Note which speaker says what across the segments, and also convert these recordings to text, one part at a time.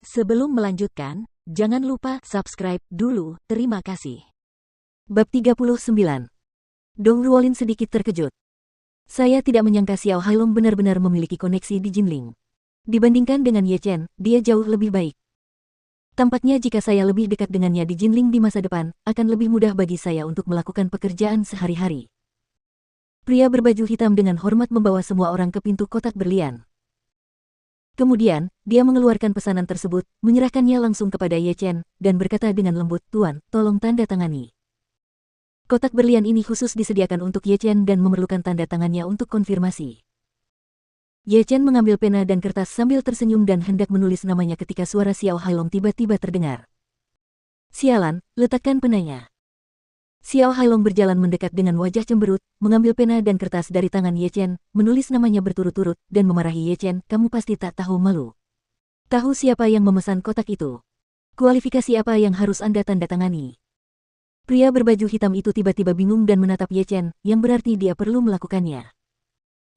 Speaker 1: Sebelum melanjutkan, jangan lupa subscribe dulu, terima kasih.
Speaker 2: Bab 39. Dong Ruolin sedikit terkejut. Saya tidak menyangka Xiao Hailong benar-benar memiliki koneksi di Jinling. Dibandingkan dengan Ye Chen, dia jauh lebih baik. Tampaknya jika saya lebih dekat dengannya di Jinling di masa depan, akan lebih mudah bagi saya untuk melakukan pekerjaan sehari-hari. Pria berbaju hitam dengan hormat membawa semua orang ke pintu kotak berlian. Kemudian, dia mengeluarkan pesanan tersebut, menyerahkannya langsung kepada Ye Chen, dan berkata dengan lembut, "Tuan, tolong tanda tangani." Kotak berlian ini khusus disediakan untuk Ye Chen dan memerlukan tanda tangannya untuk konfirmasi. Ye Chen mengambil pena dan kertas sambil tersenyum dan hendak menulis namanya ketika suara Xiao Hailong tiba-tiba terdengar. "Sialan, letakkan penanya." Xiao Hailong berjalan mendekat dengan wajah cemberut, mengambil pena dan kertas dari tangan Ye Chen, menulis namanya berturut-turut, dan memarahi Ye Chen, "Kamu pasti tak tahu malu. Tahu siapa yang memesan kotak itu? Kualifikasi apa yang harus Anda tanda tangani?" Pria berbaju hitam itu tiba-tiba bingung dan menatap Ye Chen, yang berarti dia perlu melakukannya.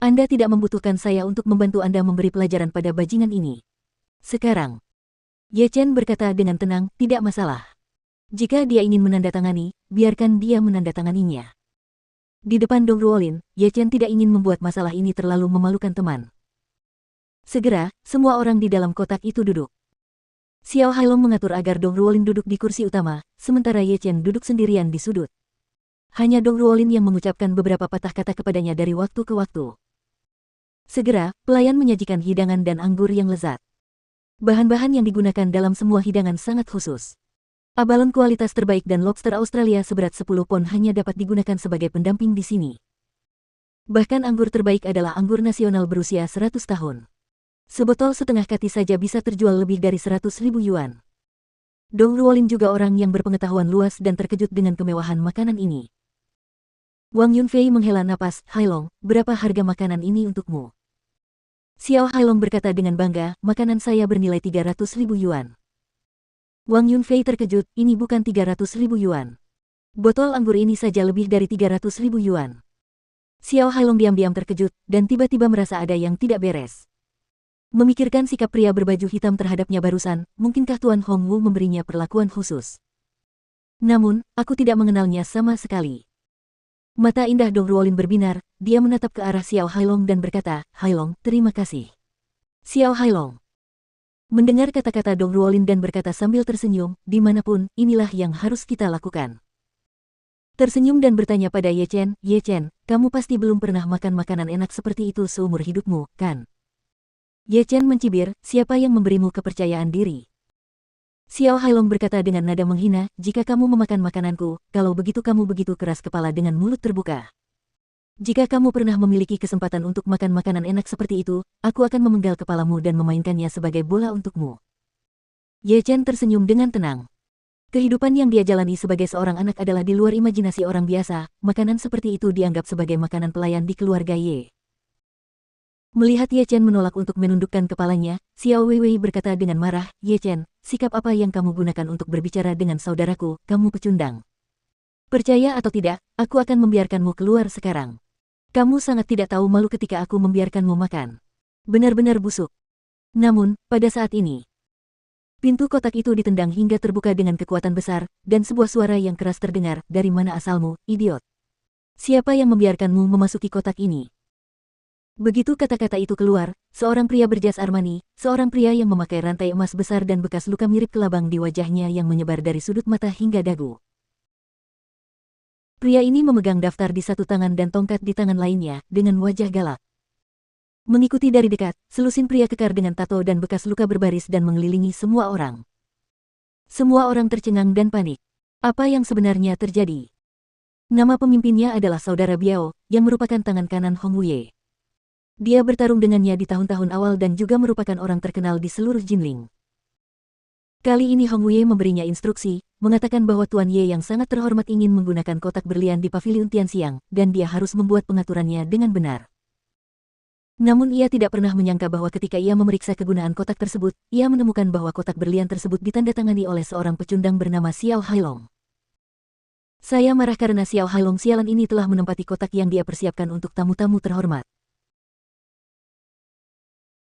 Speaker 2: "Anda tidak membutuhkan saya untuk membantu Anda memberi pelajaran pada bajingan ini. Sekarang." Ye Chen berkata dengan tenang, "Tidak masalah. Jika dia ingin menandatangani, biarkan dia menandatanganinya." Di depan Dong Ruolin, Ye Chen tidak ingin membuat masalah ini terlalu memalukan teman. Segera, semua orang di dalam kotak itu duduk. Xiao Hailong mengatur agar Dong Ruolin duduk di kursi utama, sementara Ye Chen duduk sendirian di sudut. Hanya Dong Ruolin yang mengucapkan beberapa patah kata kepadanya dari waktu ke waktu. Segera, pelayan menyajikan hidangan dan anggur yang lezat. Bahan-bahan yang digunakan dalam semua hidangan sangat khusus. Abalon kualitas terbaik dan lobster Australia seberat 10 pon hanya dapat digunakan sebagai pendamping di sini. Bahkan anggur terbaik adalah anggur nasional berusia 100 tahun. Sebotol setengah kati saja bisa terjual lebih dari 100.000 yuan. Dong Ruolin juga orang yang berpengetahuan luas dan terkejut dengan kemewahan makanan ini. Wang Yunfei menghela napas, "Hailong, berapa harga makanan ini untukmu?" Xiao Hailong berkata dengan bangga, "Makanan saya bernilai 300.000 yuan. Wang Yunfei terkejut, "Ini bukan 300.000 yuan. Botol anggur ini saja lebih dari 300.000 yuan. Xiao Hailong diam-diam terkejut, dan tiba-tiba merasa ada yang tidak beres. Memikirkan sikap pria berbaju hitam terhadapnya barusan, mungkinkah Tuan Hong Wu memberinya perlakuan khusus? Namun, aku tidak mengenalnya sama sekali. Mata indah Dong Ruolin berbinar, dia menatap ke arah Xiao Hailong dan berkata, "Hailong, terima kasih." Xiao Hailong mendengar kata-kata Dong Ruolin dan berkata sambil tersenyum, "Dimanapun, inilah yang harus kita lakukan." Tersenyum dan bertanya pada Ye Chen, "Ye Chen, kamu pasti belum pernah makan makanan enak seperti itu seumur hidupmu, kan?" Ye Chen mencibir, "Siapa yang memberimu kepercayaan diri?" Xiao Hailong berkata dengan nada menghina, "Jika kamu memakan makananku, kalau begitu kamu begitu keras kepala dengan mulut terbuka. Jika kamu pernah memiliki kesempatan untuk makan makanan enak seperti itu, aku akan memenggal kepalamu dan memainkannya sebagai bola untukmu." Ye Chen tersenyum dengan tenang. Kehidupan yang dia jalani sebagai seorang anak adalah di luar imajinasi orang biasa, makanan seperti itu dianggap sebagai makanan pelayan di keluarga Ye. Melihat Ye Chen menolak untuk menundukkan kepalanya, Xiao Weiwei berkata dengan marah, "Ye Chen, sikap apa yang kamu gunakan untuk berbicara dengan saudaraku, kamu pecundang. Percaya atau tidak, aku akan membiarkanmu keluar sekarang. Kamu sangat tidak tahu malu ketika aku membiarkanmu makan. Benar-benar busuk." Namun, pada saat ini, pintu kotak itu ditendang hingga terbuka dengan kekuatan besar, dan sebuah suara yang keras terdengar, "Dari mana asalmu, idiot? Siapa yang membiarkanmu memasuki kotak ini?" Begitu kata-kata itu keluar, seorang pria berjas Armani, seorang pria yang memakai rantai emas besar dan bekas luka mirip kelabang di wajahnya yang menyebar dari sudut mata hingga dagu. Pria ini memegang daftar di satu tangan dan tongkat di tangan lainnya, dengan wajah galak. Mengikuti dari dekat, selusin pria kekar dengan tato dan bekas luka berbaris dan mengelilingi semua orang. Semua orang tercengang dan panik. Apa yang sebenarnya terjadi? Nama pemimpinnya adalah Saudara Biao, yang merupakan tangan kanan Hong Wuye. Dia bertarung dengannya di tahun-tahun awal dan juga merupakan orang terkenal di seluruh Jinling. Kali ini Hong Wuye memberinya instruksi, mengatakan bahwa Tuan Ye yang sangat terhormat ingin menggunakan kotak berlian di pavilion Tianxiang, dan dia harus membuat pengaturannya dengan benar. Namun ia tidak pernah menyangka bahwa ketika ia memeriksa kegunaan kotak tersebut, ia menemukan bahwa kotak berlian tersebut ditandatangani oleh seorang pecundang bernama Xiao Hailong. "Saya marah karena Xiao Hailong sialan ini telah menempati kotak yang dia persiapkan untuk tamu-tamu terhormat.